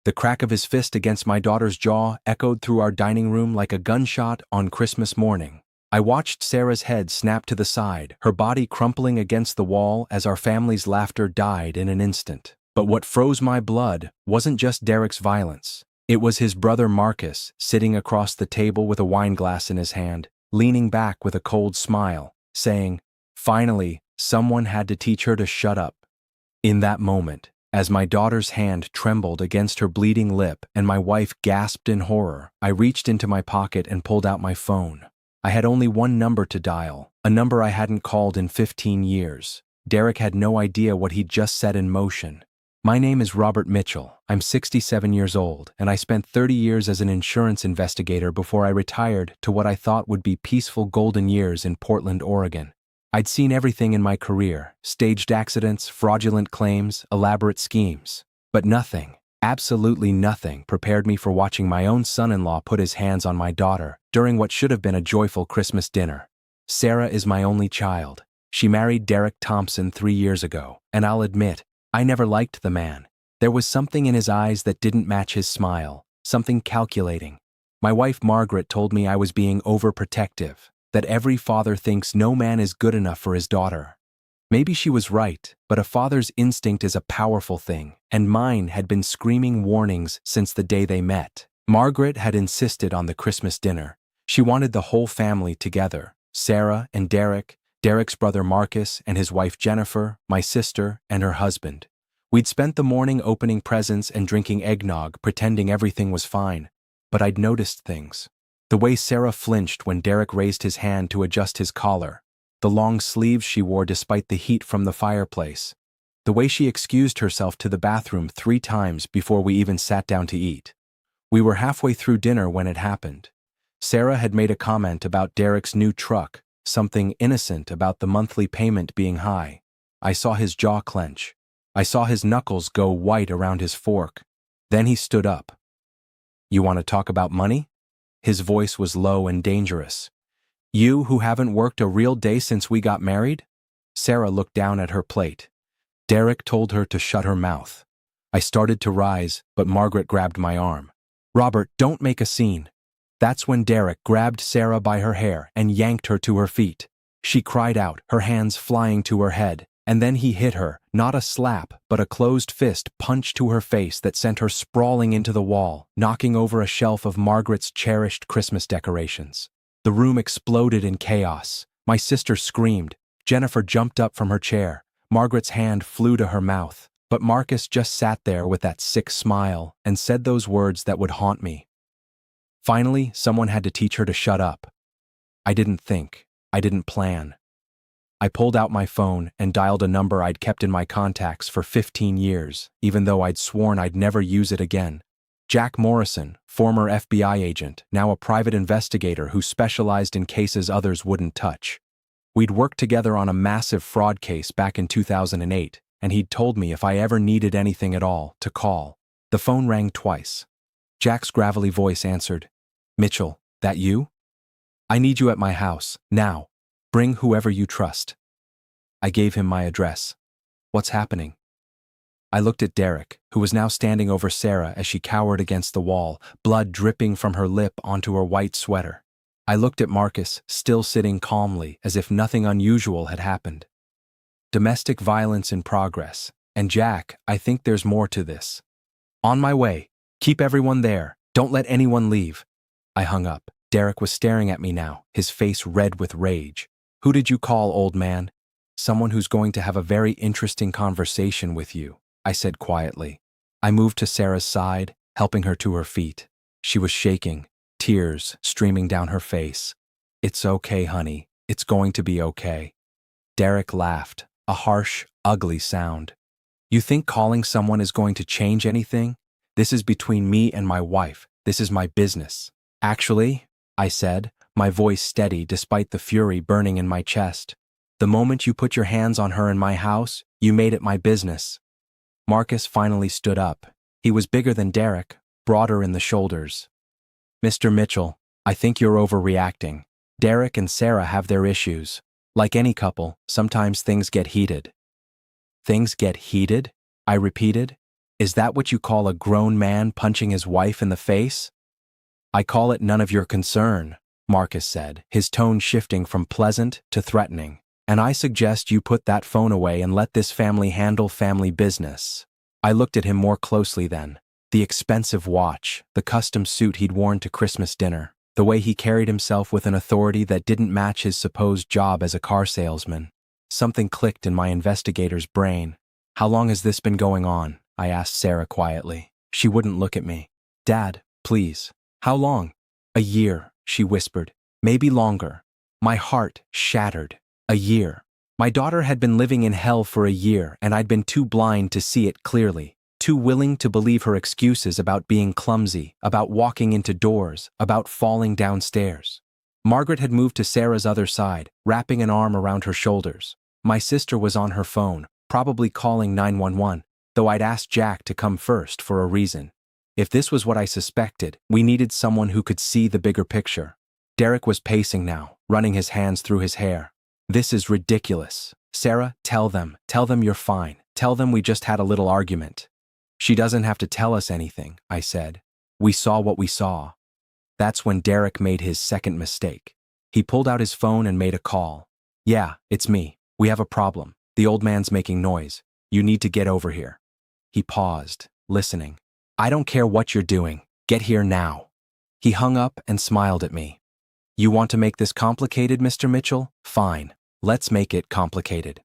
The crack of his fist against my daughter's jaw echoed through our dining room like a gunshot on Christmas morning. I watched Sarah's head snap to the side, her body crumpling against the wall as our family's laughter died in an instant. But what froze my blood wasn't just Derek's violence. It was his brother Marcus, sitting across the table with a wine glass in his hand, leaning back with a cold smile, saying, "Finally, someone had to teach her to shut up." In that moment, as my daughter's hand trembled against her bleeding lip and my wife gasped in horror, I reached into my pocket and pulled out my phone. I had only one number to dial, a number I hadn't called in 15 years. Derek had no idea what he'd just set in motion. "My name is Robert Mitchell. I'm 67 years old, and I spent 30 years as an insurance investigator before I retired to what I thought would be peaceful golden years in Portland, Oregon. I'd seen everything in my career: staged accidents, fraudulent claims, elaborate schemes. But nothing, absolutely nothing, prepared me for watching my own son-in-law put his hands on my daughter during what should have been a joyful Christmas dinner. Sarah is my only child. She married Derek Thompson 3 years ago, and I'll admit, I never liked the man. There was something in his eyes that didn't match his smile, something calculating. My wife Margaret told me I was being overprotective, that every father thinks no man is good enough for his daughter. Maybe she was right, but a father's instinct is a powerful thing, and mine had been screaming warnings since the day they met. Margaret had insisted on the Christmas dinner. She wanted the whole family together: Sarah and Derek, Derek's brother Marcus and his wife Jennifer, my sister, and her husband. We'd spent the morning opening presents and drinking eggnog, pretending everything was fine. But I'd noticed things. The way Sarah flinched when Derek raised his hand to adjust his collar, the long sleeves she wore despite the heat from the fireplace, the way she excused herself to the bathroom 3 times before we even sat down to eat. We were halfway through dinner when it happened. Sarah had made a comment about Derek's new truck, something innocent about the monthly payment being high. I saw his jaw clench. I saw his knuckles go white around his fork. Then he stood up. "You want to talk about money?" His voice was low and dangerous. "You who haven't worked a real day since we got married?" Sarah looked down at her plate. Derek told her to shut her mouth. I started to rise, but Margaret grabbed my arm. "Robert, don't make a scene." That's when Derek grabbed Sarah by her hair and yanked her to her feet. She cried out, her hands flying to her head, and then he hit her, not a slap, but a closed fist punch to her face that sent her sprawling into the wall, knocking over a shelf of Margaret's cherished Christmas decorations. The room exploded in chaos. My sister screamed. Jennifer jumped up from her chair. Margaret's hand flew to her mouth, but Marcus just sat there with that sick smile and said those words that would haunt me. Finally, someone had to teach her to shut up. I didn't think. I didn't plan. I pulled out my phone and dialed a number I'd kept in my contacts for 15 years, even though I'd sworn I'd never use it again. Jack Morrison, former FBI agent, now a private investigator who specialized in cases others wouldn't touch. We'd worked together on a massive fraud case back in 2008, and he'd told me if I ever needed anything at all, to call. The phone rang twice. Jack's gravelly voice answered, "Mitchell, that you? I need you at my house, now. Bring whoever you trust." I gave him my address. "What's happening?" I looked at Derek, who was now standing over Sarah as she cowered against the wall, blood dripping from her lip onto her white sweater. I looked at Marcus, still sitting calmly, as if nothing unusual had happened. "Domestic violence in progress. And Jack, I think there's more to this." "On my way. Keep everyone there. Don't let anyone leave." I hung up. Derek was staring at me now, his face red with rage. "Who did you call, old man?" "Someone who's going to have a very interesting conversation with you," I said quietly. I moved to Sarah's side, helping her to her feet. She was shaking, tears streaming down her face. "It's okay, honey. It's going to be okay." Derek laughed, a harsh, ugly sound. "You think calling someone is going to change anything? This is between me and my wife. This is my business." "Actually," I said, my voice steady despite the fury burning in my chest, "the moment you put your hands on her in my house, you made it my business." Marcus finally stood up. He was bigger than Derek, broader in the shoulders. "Mr. Mitchell, I think you're overreacting. Derek and Sarah have their issues. Like any couple, sometimes things get heated." "Things get heated?" I repeated. Is that what you call a grown man punching his wife in the face? I call it none of your concern, Marcus said, his tone shifting from pleasant to threatening. And I suggest you put that phone away and let this family handle family business. I looked at him more closely then. The expensive watch, the custom suit he'd worn to Christmas dinner, the way he carried himself with an authority that didn't match his supposed job as a car salesman. Something clicked in my investigator's brain. How long has this been going on? I asked Sarah quietly. She wouldn't look at me. Dad, please. How long? A year, she whispered. Maybe longer. My heart shattered. A year. My daughter had been living in hell for a year, and I'd been too blind to see it clearly, too willing to believe her excuses about being clumsy, about walking into doors, about falling downstairs. Margaret had moved to Sarah's other side, wrapping an arm around her shoulders. My sister was on her phone, probably calling 911, though I'd asked Jack to come first for a reason. If this was what I suspected, we needed someone who could see the bigger picture. Derek was pacing now, running his hands through his hair. This is ridiculous. Sarah, tell them you're fine. Tell them we just had a little argument. She doesn't have to tell us anything, I said. We saw what we saw. That's when Derek made his second mistake. He pulled out his phone and made a call. Yeah, it's me. We have a problem. The old man's making noise. You need to get over here. He paused, listening. I don't care what you're doing. Get here now. He hung up and smiled at me. You want to make this complicated, Mr. Mitchell? Fine. Let's make it complicated.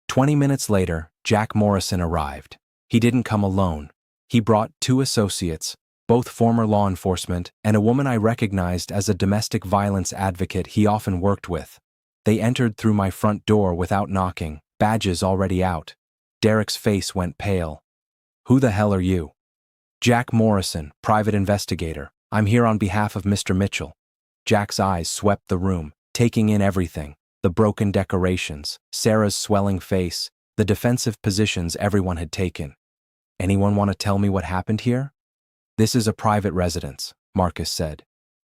20 minutes later, Jack Morrison arrived. He didn't come alone. He brought 2 associates, both former law enforcement, and a woman I recognized as a domestic violence advocate he often worked with. They entered through my front door without knocking, badges already out. Derek's face went pale. Who the hell are you? Jack Morrison, private investigator. I'm here on behalf of Mr. Mitchell. Jack's eyes swept the room, taking in everything. The broken decorations, Sarah's swelling face, the defensive positions everyone had taken. Anyone want to tell me what happened here? This is a private residence, Marcus said.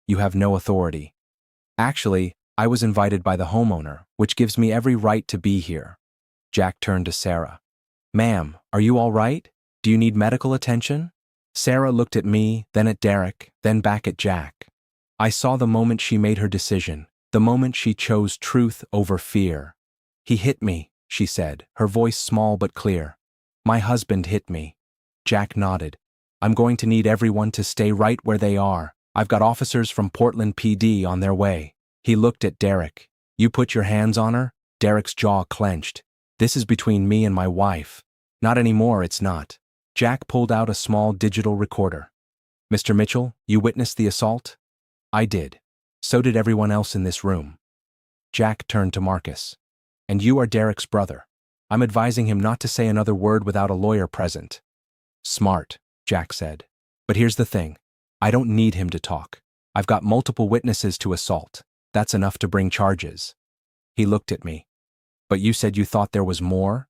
You have no authority. Actually, I was invited by the homeowner, which gives me every right to be here. Jack turned to Sarah. Ma'am, are you all right? Do you need medical attention? Sarah looked at me, then at Derek, then back at Jack. I saw the moment she made her decision, the moment she chose truth over fear. He hit me, she said, her voice small but clear. My husband hit me. Jack nodded. I'm going to need everyone to stay right where they are. I've got officers from Portland PD on their way. He looked at Derek. You put your hands on her? Derek's jaw clenched. This is between me and my wife. Not anymore, it's not. Jack pulled out a small digital recorder. Mr. Mitchell, you witnessed the assault? I did. So did everyone else in this room. Jack turned to Marcus. And you are Derek's brother. I'm advising him not to say another word without a lawyer present. Smart, Jack said. But here's the thing. I don't need him to talk. I've got multiple witnesses to assault. That's enough to bring charges. He looked at me. But you said you thought there was more?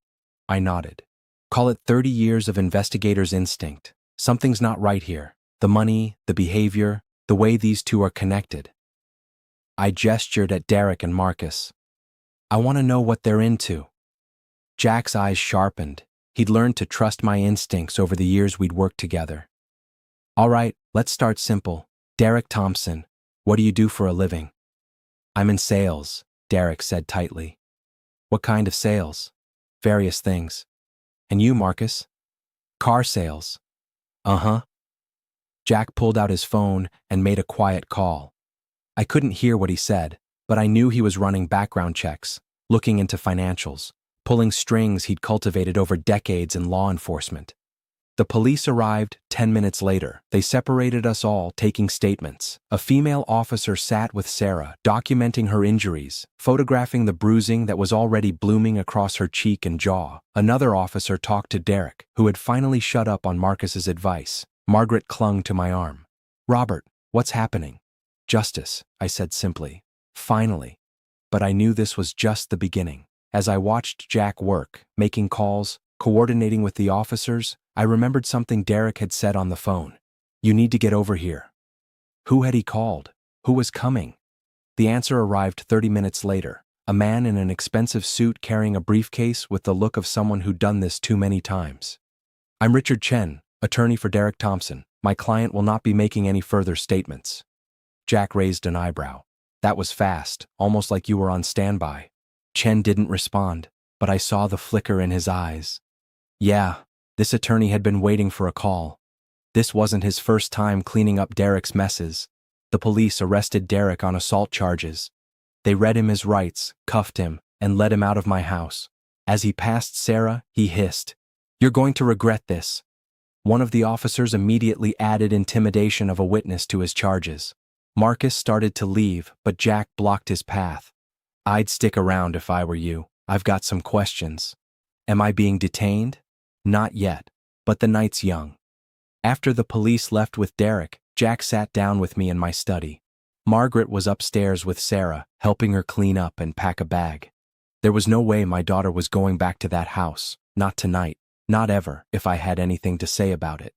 I nodded. Call it 30 years of investigator's instinct. Something's not right here. The money, the behavior, the way these two are connected. I gestured at Derek and Marcus. I want to know what they're into. Jack's eyes sharpened. He'd learned to trust my instincts over the years we'd worked together. All right, let's start simple. Derek Thompson, what do you do for a living? I'm in sales, Derek said tightly. What kind of sales? Various things. And you, Marcus? Car sales. Uh-huh. Jack pulled out his phone and made a quiet call. I couldn't hear what he said, but I knew he was running background checks, looking into financials, pulling strings he'd cultivated over decades in law enforcement. The police arrived 10 minutes later. They separated us all, taking statements. A female officer sat with Sarah, documenting her injuries, photographing the bruising that was already blooming across her cheek and jaw. Another officer talked to Derek, who had finally shut up on Marcus's advice. Margaret clung to my arm. Robert, what's happening? Justice, I said simply. Finally. But I knew this was just the beginning. As I watched Jack work, making calls, coordinating with the officers, I remembered something Derek had said on the phone. You need to get over here. Who had he called? Who was coming? The answer arrived 30 minutes later. A man in an expensive suit carrying a briefcase with the look of someone who'd done this too many times. I'm Richard Chen, attorney for Derek Thompson. My client will not be making any further statements. Jack raised an eyebrow. That was fast, almost like you were on standby. Chen didn't respond, but I saw the flicker in his eyes. Yeah, this attorney had been waiting for a call. This wasn't his first time cleaning up Derek's messes. The police arrested Derek on assault charges. They read him his rights, cuffed him, and led him out of my house. As he passed Sarah, he hissed, "You're going to regret this." One of the officers immediately added intimidation of a witness to his charges. Marcus started to leave, but Jack blocked his path. "I'd stick around if I were you. I've got some questions." "Am I being detained?" "Not yet, but the night's young." After the police left with Derek, Jack sat down with me in my study. Margaret was upstairs with Sarah, helping her clean up and pack a bag. There was no way my daughter was going back to that house, not tonight, not ever, if I had anything to say about it.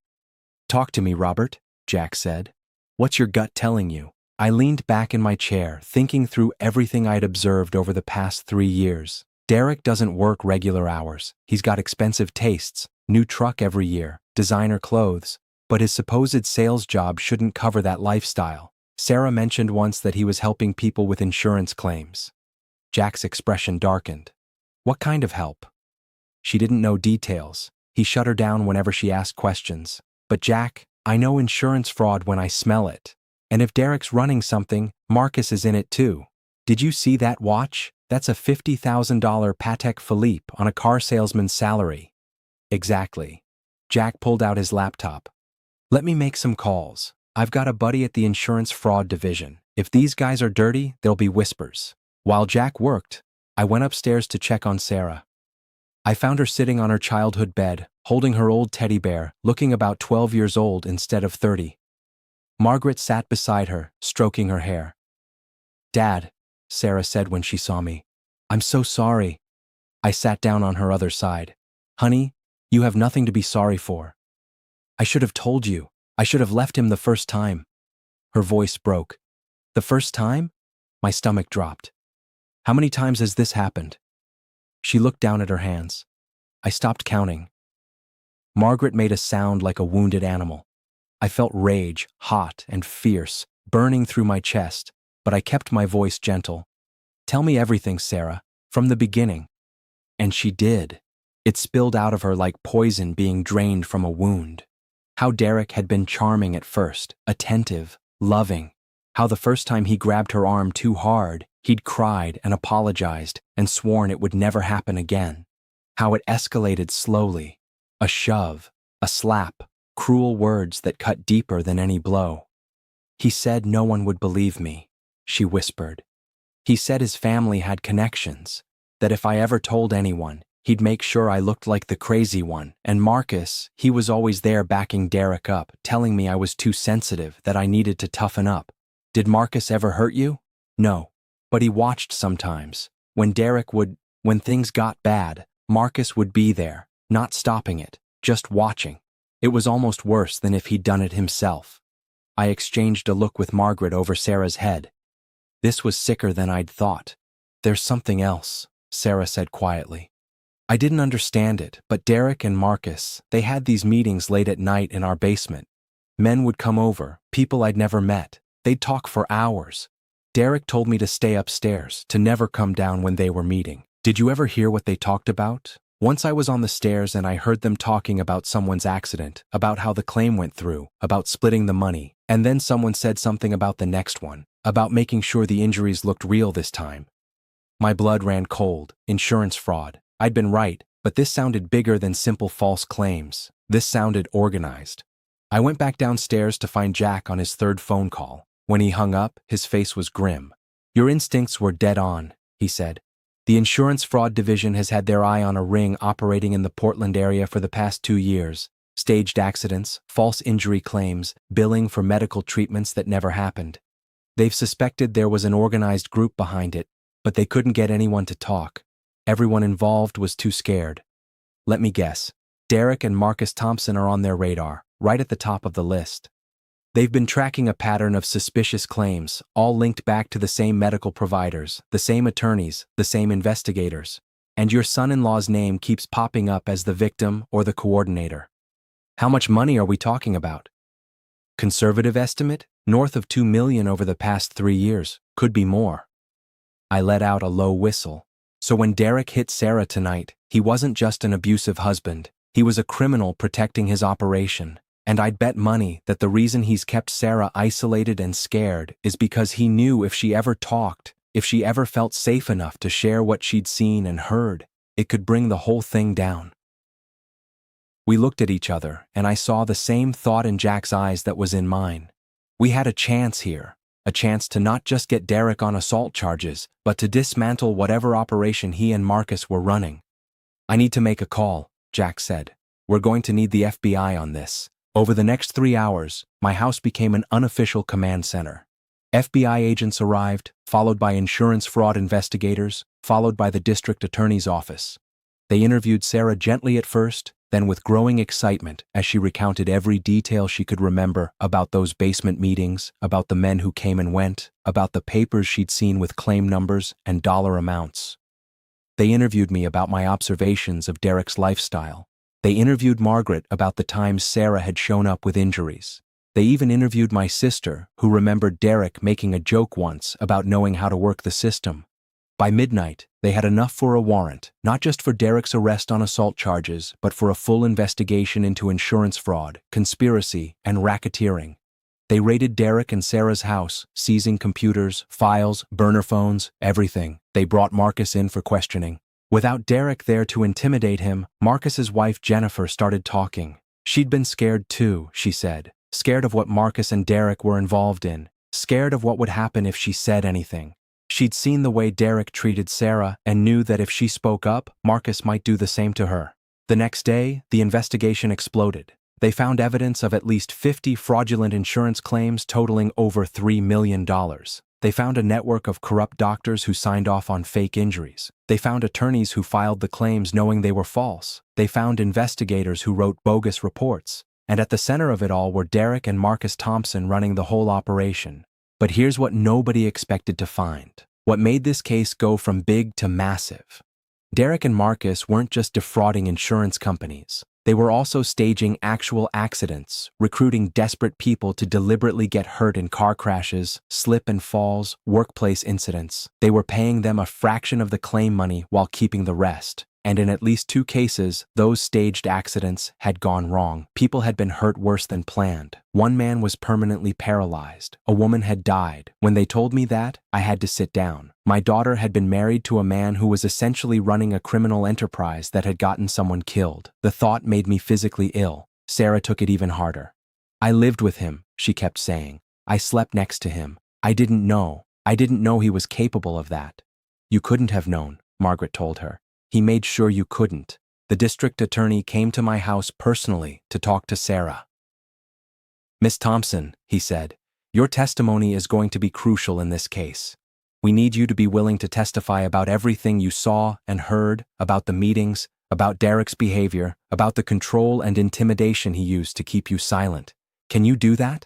"Talk to me, Robert," Jack said. "What's your gut telling you?" I leaned back in my chair, thinking through everything I'd observed over the past 3 years. Derek doesn't work regular hours. He's got expensive tastes, new truck every year, designer clothes, but his supposed sales job shouldn't cover that lifestyle. Sarah mentioned once that he was helping people with insurance claims. Jack's expression darkened. "What kind of help?" She didn't know details. He shut her down whenever she asked questions. "But Jack, I know insurance fraud when I smell it. And if Derek's running something, Marcus is in it too. Did you see that watch? That's a $50,000 Patek Philippe on a car salesman's salary." "Exactly." Jack pulled out his laptop. "Let me make some calls. I've got a buddy at the insurance fraud division. If these guys are dirty, there'll be whispers." While Jack worked, I went upstairs to check on Sarah. I found her sitting on her childhood bed, holding her old teddy bear, looking about 12 years old instead of 30. Margaret sat beside her, stroking her hair. "Dad," Sarah said when she saw me, "I'm so sorry." I sat down on her other side. "Honey, you have nothing to be sorry for. I should have told you. I should have left him the first time." Her voice broke. "The first time?" My stomach dropped. "How many times has this happened?" She looked down at her hands. I stopped counting. Margaret made a sound like a wounded animal. I felt rage, hot and fierce, burning through my chest, but I kept my voice gentle. "Tell me everything, Sarah, from the beginning." And she did. It spilled out of her like poison being drained from a wound. How Derek had been charming at first, attentive, loving. How the first time he grabbed her arm too hard, he'd cried and apologized and sworn it would never happen again. How it escalated slowly. A shove, a slap, cruel words that cut deeper than any blow. "He said no one would believe me," she whispered. "He said his family had connections, that if I ever told anyone, he'd make sure I looked like the crazy one. And Marcus, he was always there backing Derek up, telling me I was too sensitive, that I needed to toughen up. Did Marcus ever hurt you?" "No. But he watched sometimes. When things got bad, Marcus would be there, not stopping it, just watching. It was almost worse than if he'd done it himself." I exchanged a look with Margaret over Sarah's head. This was sicker than I'd thought. "There's something else," Sarah said quietly. I didn't understand it, but Derek and Marcus, they had these meetings late at night in our basement. Men would come over, people I'd never met. They'd talk for hours. Derek told me to stay upstairs, to never come down when they were meeting. Did you ever hear what they talked about? Once I was on the stairs and I heard them talking about someone's accident, about how the claim went through, about splitting the money, and then someone said something about the next one, about making sure the injuries looked real this time. My blood ran cold. Insurance fraud. I'd been right, but this sounded bigger than simple false claims. This sounded organized. I went back downstairs to find Jack on his third phone call. When he hung up, his face was grim. "Your instincts were dead on," he said. "The insurance fraud division has had their eye on a ring operating in the Portland area for the past 2 years. Staged accidents, false injury claims, billing for medical treatments that never happened. They've suspected there was an organized group behind it, but they couldn't get anyone to talk. Everyone involved was too scared. Let me guess. Derek and Marcus Thompson are on their radar, right at the top of the list. They've been tracking a pattern of suspicious claims, all linked back to the same medical providers, the same attorneys, the same investigators. And your son-in-law's name keeps popping up as the victim or the coordinator. How much money are we talking about? Conservative estimate? North of 2 million over the past 3 years. Could be more. I let out a low whistle. So when Derek hit Sarah tonight, he wasn't just an abusive husband. He was a criminal protecting his operation. And I'd bet money that the reason he's kept Sarah isolated and scared is because he knew if she ever talked, if she ever felt safe enough to share what she'd seen and heard, it could bring the whole thing down. We looked at each other, and I saw the same thought in Jack's eyes that was in mine. We had a chance here, a chance to not just get Derek on assault charges, but to dismantle whatever operation he and Marcus were running. I need to make a call, Jack said. We're going to need the FBI on this. Over the next 3 hours, my house became an unofficial command center. FBI agents arrived, followed by insurance fraud investigators, followed by the district attorney's office. They interviewed Sarah gently at first, then with growing excitement as she recounted every detail she could remember about those basement meetings, about the men who came and went, about the papers she'd seen with claim numbers and dollar amounts. They interviewed me about my observations of Derek's lifestyle. They interviewed Margaret about the times Sarah had shown up with injuries. They even interviewed my sister, who remembered Derek making a joke once about knowing how to work the system. By midnight, they had enough for a warrant, not just for Derek's arrest on assault charges, but for a full investigation into insurance fraud, conspiracy, and racketeering. They raided Derek and Sarah's house, seizing computers, files, burner phones, everything. They brought Marcus in for questioning. Without Derek there to intimidate him, Marcus's wife Jennifer started talking. She'd been scared too, she said. Scared of what Marcus and Derek were involved in. Scared of what would happen if she said anything. She'd seen the way Derek treated Sarah and knew that if she spoke up, Marcus might do the same to her. The next day, the investigation exploded. They found evidence of at least 50 fraudulent insurance claims totaling over $3 million. They found a network of corrupt doctors who signed off on fake injuries. They found attorneys who filed the claims knowing they were false. They found investigators who wrote bogus reports. And at the center of it all were Derek and Marcus Thompson running the whole operation. But here's what nobody expected to find. What made this case go from big to massive. Derek and Marcus weren't just defrauding insurance companies. They were also staging actual accidents, recruiting desperate people to deliberately get hurt in car crashes, slip and falls, workplace incidents. They were paying them a fraction of the claim money while keeping the rest. And in at least 2 cases, those staged accidents had gone wrong. People had been hurt worse than planned. One man was permanently paralyzed. A woman had died. When they told me that, I had to sit down. My daughter had been married to a man who was essentially running a criminal enterprise that had gotten someone killed. The thought made me physically ill. Sarah took it even harder. I lived with him, she kept saying. I slept next to him. I didn't know he was capable of that. You couldn't have known, Margaret told her. He made sure you couldn't. The district attorney came to my house personally to talk to Sarah. Miss Thompson, he said, your testimony is going to be crucial in this case. We need you to be willing to testify about everything you saw and heard, about the meetings, about Derek's behavior, about the control and intimidation he used to keep you silent. Can you do that?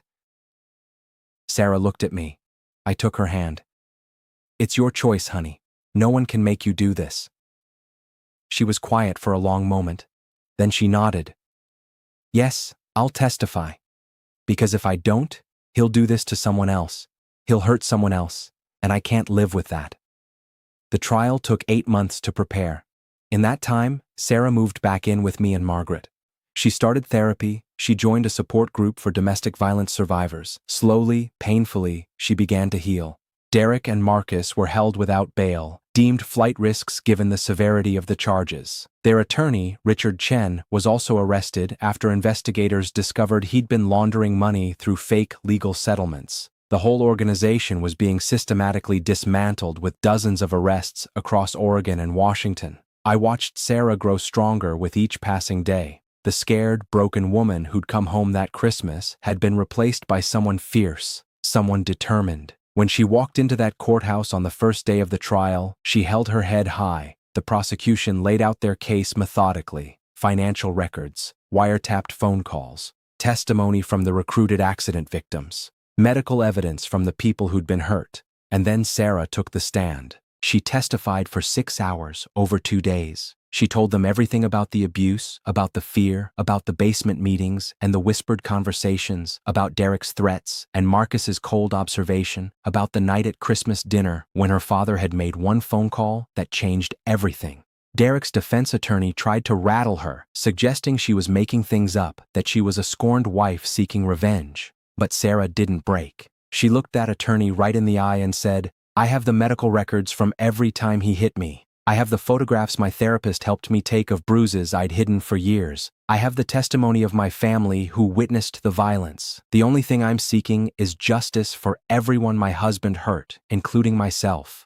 Sarah looked at me. I took her hand. It's your choice, honey. No one can make you do this. She was quiet for a long moment. Then she nodded. Yes, I'll testify. Because if I don't, he'll do this to someone else. He'll hurt someone else, and I can't live with that. The trial took 8 months to prepare. In that time, Sarah moved back in with me and Margaret. She started therapy. She joined a support group for domestic violence survivors. Slowly, painfully, she began to heal. Derek and Marcus were held without bail, deemed flight risks given the severity of the charges. Their attorney, Richard Chen, was also arrested after investigators discovered he'd been laundering money through fake legal settlements. The whole organization was being systematically dismantled with dozens of arrests across Oregon and Washington. I watched Sarah grow stronger with each passing day. The scared, broken woman who'd come home that Christmas had been replaced by someone fierce, someone determined. When she walked into that courthouse on the first day of the trial, she held her head high. The prosecution laid out their case methodically. Financial records, wiretapped phone calls, testimony from the recruited accident victims, medical evidence from the people who'd been hurt. And then Sarah took the stand. She testified for 6 hours over 2 days. She told them everything about the abuse, about the fear, about the basement meetings and the whispered conversations, about Derek's threats and Marcus's cold observation, about the night at Christmas dinner when her father had made one phone call that changed everything. Derek's defense attorney tried to rattle her, suggesting she was making things up, that she was a scorned wife seeking revenge. But Sarah didn't break. She looked that attorney right in the eye and said, "I have the medical records from every time he hit me. I have the photographs my therapist helped me take of bruises I'd hidden for years. I have the testimony of my family who witnessed the violence. The only thing I'm seeking is justice for everyone my husband hurt, including myself."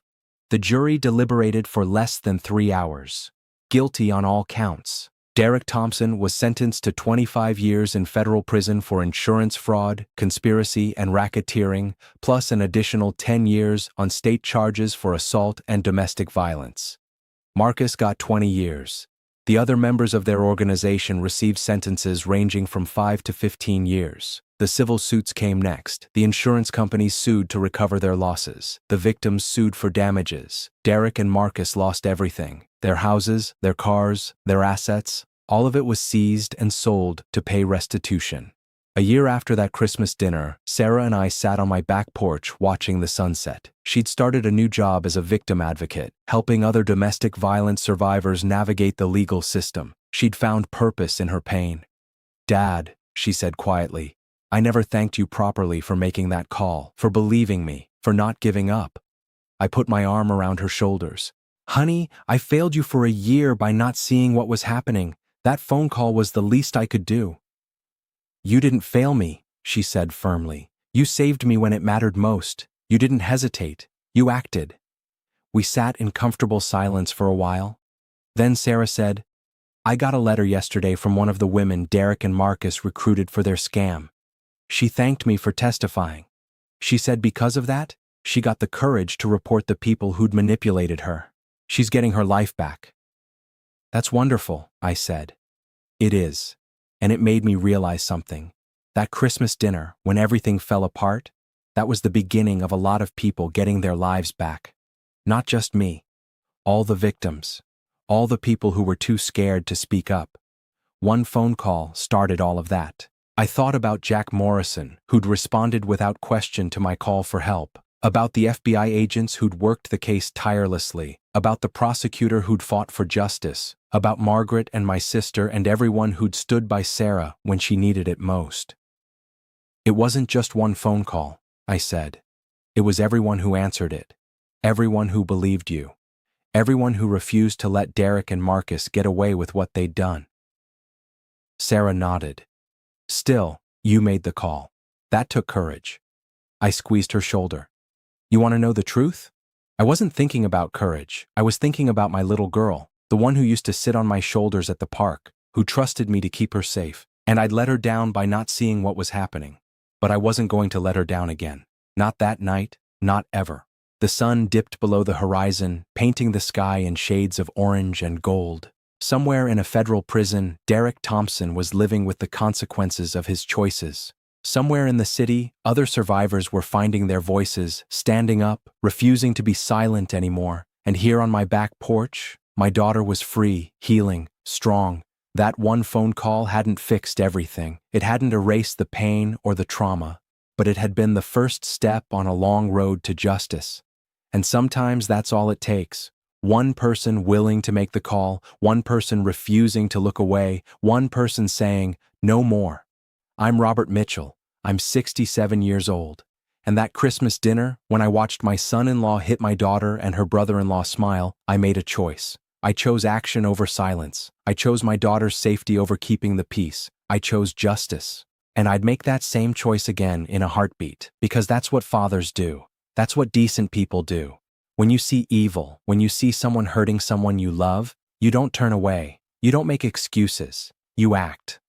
The jury deliberated for less than 3 hours. Guilty on all counts. Derek Thompson was sentenced to 25 years in federal prison for insurance fraud, conspiracy, and racketeering, plus an additional 10 years on state charges for assault and domestic violence. Marcus got 20 years. The other members of their organization received sentences ranging from 5 to 15 years. The civil suits came next. The insurance companies sued to recover their losses. The victims sued for damages. Derek and Marcus lost everything. Their houses, their cars, their assets, all of it was seized and sold to pay restitution. A year after that Christmas dinner, Sarah and I sat on my back porch watching the sunset. She'd started a new job as a victim advocate, helping other domestic violence survivors navigate the legal system. She'd found purpose in her pain. "Dad," she said quietly, "I never thanked you properly for making that call, for believing me, for not giving up." I put my arm around her shoulders. "Honey, I failed you for a year by not seeing what was happening. That phone call was the least I could do." "You didn't fail me," she said firmly. "You saved me when it mattered most. You didn't hesitate. You acted." We sat in comfortable silence for a while. Then Sarah said, "I got a letter yesterday from one of the women Derek and Marcus recruited for their scam. She thanked me for testifying. She said because of that, she got the courage to report the people who'd manipulated her. She's getting her life back." "That's wonderful," I said. "It is. And it made me realize something. That Christmas dinner, when everything fell apart, that was the beginning of a lot of people getting their lives back. Not just me. All the victims. All the people who were too scared to speak up. One phone call started all of that. I thought about Jack Morrison, who'd responded without question to my call for help. About the FBI agents who'd worked the case tirelessly. About the prosecutor who'd fought for justice. About Margaret and my sister and everyone who'd stood by Sarah when she needed it most. "It wasn't just one phone call," I said. "It was everyone who answered it. Everyone who believed you. Everyone who refused to let Derek and Marcus get away with what they'd done." Sarah nodded. "Still, you made the call. That took courage." I squeezed her shoulder. "You want to know the truth? I wasn't thinking about courage. I was thinking about my little girl, the one who used to sit on my shoulders at the park, who trusted me to keep her safe, and I'd let her down by not seeing what was happening. But I wasn't going to let her down again. Not that night, not ever." The sun dipped below the horizon, painting the sky in shades of orange and gold. Somewhere in a federal prison, Derek Thompson was living with the consequences of his choices. Somewhere in the city, other survivors were finding their voices, standing up, refusing to be silent anymore. And here on my back porch, my daughter was free, healing, strong. That one phone call hadn't fixed everything. It hadn't erased the pain or the trauma, but it had been the first step on a long road to justice. And sometimes that's all it takes. One person willing to make the call, one person refusing to look away, one person saying, "No more." I'm Robert Mitchell. I'm 67 years old. And that Christmas dinner, when I watched my son-in-law hit my daughter and her brother-in-law smile, I made a choice. I chose action over silence. I chose my daughter's safety over keeping the peace. I chose justice. And I'd make that same choice again in a heartbeat, because that's what fathers do. That's what decent people do. When you see evil, when you see someone hurting someone you love, you don't turn away. You don't make excuses. You act.